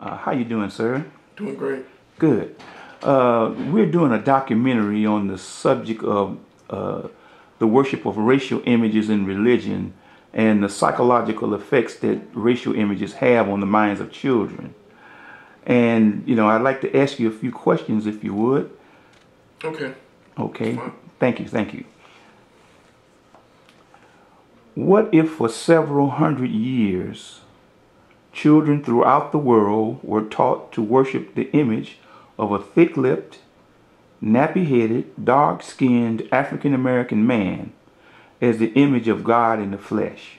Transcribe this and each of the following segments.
How you doing, sir? Doing great. Good. We're doing a documentary on the subject of the worship of racial images in religion and the psychological effects that racial images have on the minds of children. And, I'd like to ask you a few questions if you would. Okay. Okay. Fine. Thank you. Thank you. What if for several hundred years children throughout the world were taught to worship the image of a thick lipped, nappy headed, dark skinned African American man as the image of God in the flesh?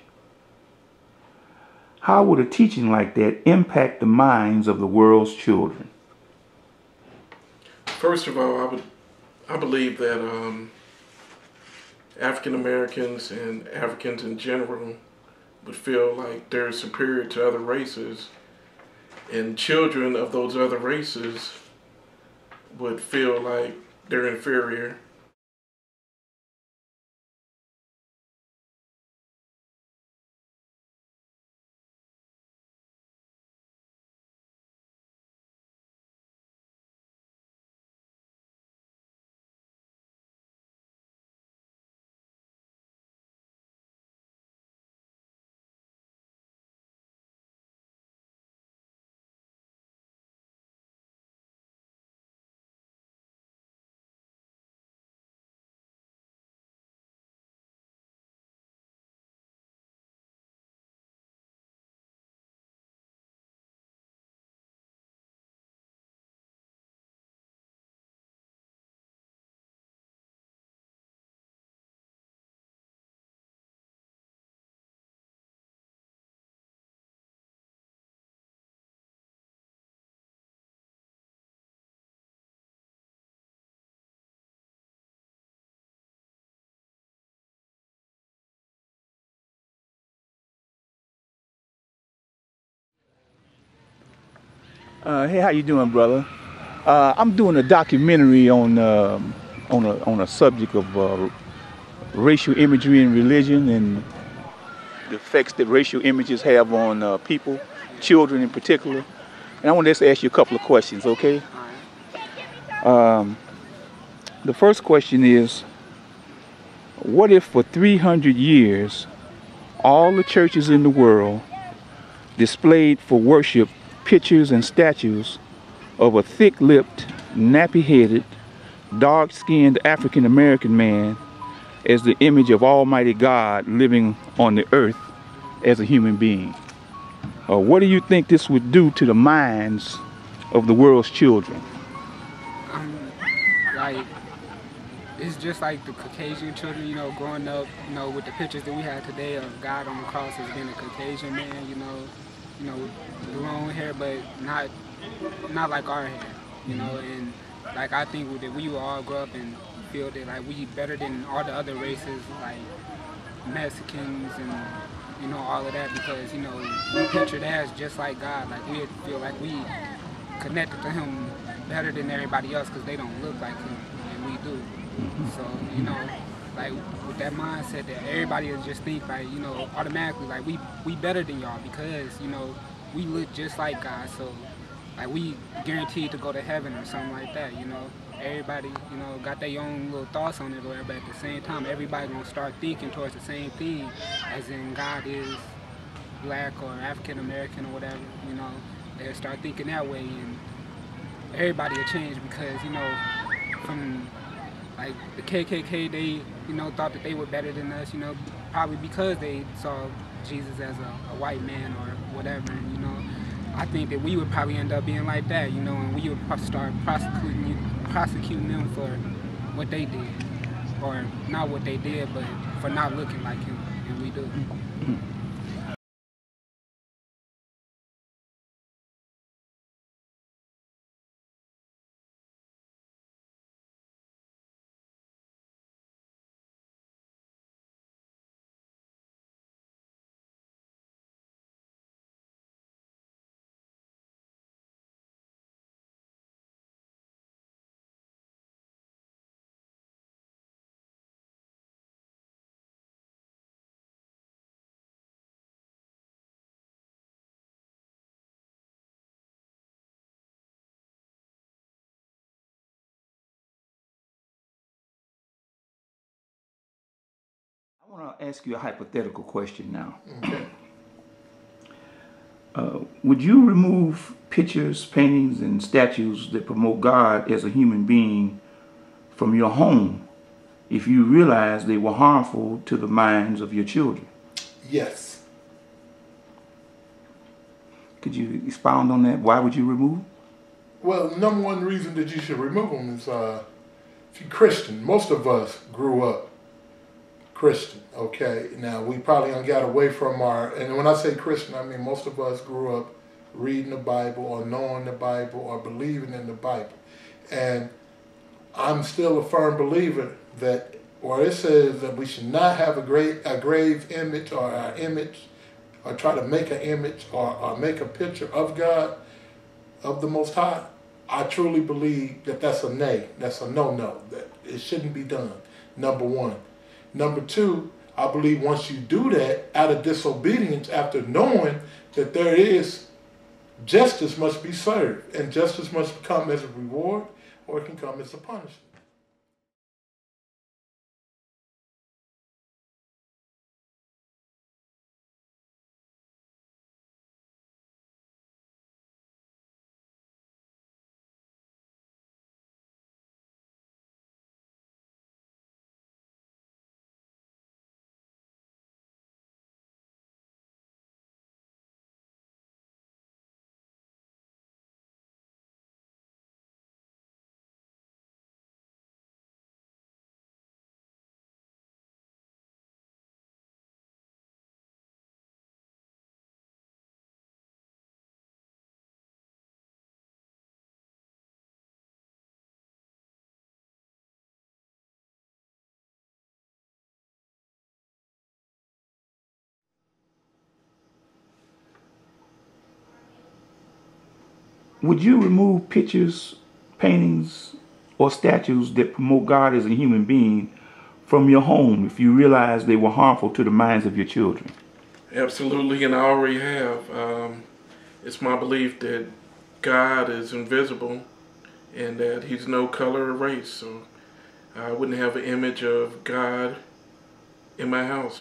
How would a teaching like that impact the minds of the world's children? First of all, I believe that African Americans and Africans in general would feel like they're superior to other races, and children of those other races would feel like they're inferior. Hey, how you doing, brother? I'm doing a documentary on a subject of racial imagery in religion and the effects that racial images have on people, children in particular. And I want to just ask you a couple of questions, okay? The first question is, what if for 300 years all the churches in the world displayed for worship pictures and statues of a thick-lipped, nappy-headed, dark-skinned African American man as the image of Almighty God living on the earth as a human being? What do you think this would do to the minds of the world's children? Um, like it's just like the Caucasian children, growing up, with the pictures that we had today of God on the cross as being a Caucasian man, with the long hair, but not like our hair, and like I think that we will all grow up and feel that like we better than all the other races, like Mexicans and all of that, because we picture that as just like God, like we feel like we connected to Him better than everybody else because they don't look like Him and we do. So, like with that mindset that everybody will just think like, automatically like we better than y'all because, we look just like God. So like we guaranteed to go to heaven or something like that. Everybody, got their own little thoughts on it or whatever, but at the same time everybody gonna start thinking towards the same thing, as in God is black or African American or whatever, they'll start thinking that way, and everybody will change because, from like the KKK, they, thought that they were better than us, probably because they saw Jesus as a white man or whatever. And, I think that we would probably end up being like that, and we would start prosecuting them for what they did, or not what they did, but for not looking like him, and we do. I want to ask you a hypothetical question now. Okay. Would you remove pictures, paintings, and statues that promote God as a human being from your home if you realized they were harmful to the minds of your children? Yes. Could you expound on that? Why would you remove? Well, number one reason that you should remove them is if you're Christian. Most of us grew up Christian, okay? Now, we probably got away from and when I say Christian, I mean most of us grew up reading the Bible or knowing the Bible or believing in the Bible. And I'm still a firm believer that where it says that we should not have a grave image or our image or try to make an image or make a picture of God, of the Most High, I truly believe that that's a nay, that's a no-no, that it shouldn't be done, number one. Number two, I believe once you do that out of disobedience, after knowing that there is justice must be served, and justice must come as a reward or it can come as a punishment. Would you remove pictures, paintings, or statues that promote God as a human being from your home if you realized they were harmful to the minds of your children? Absolutely, and I already have. It's my belief that God is invisible and that he's no color or race, so I wouldn't have an image of God in my house.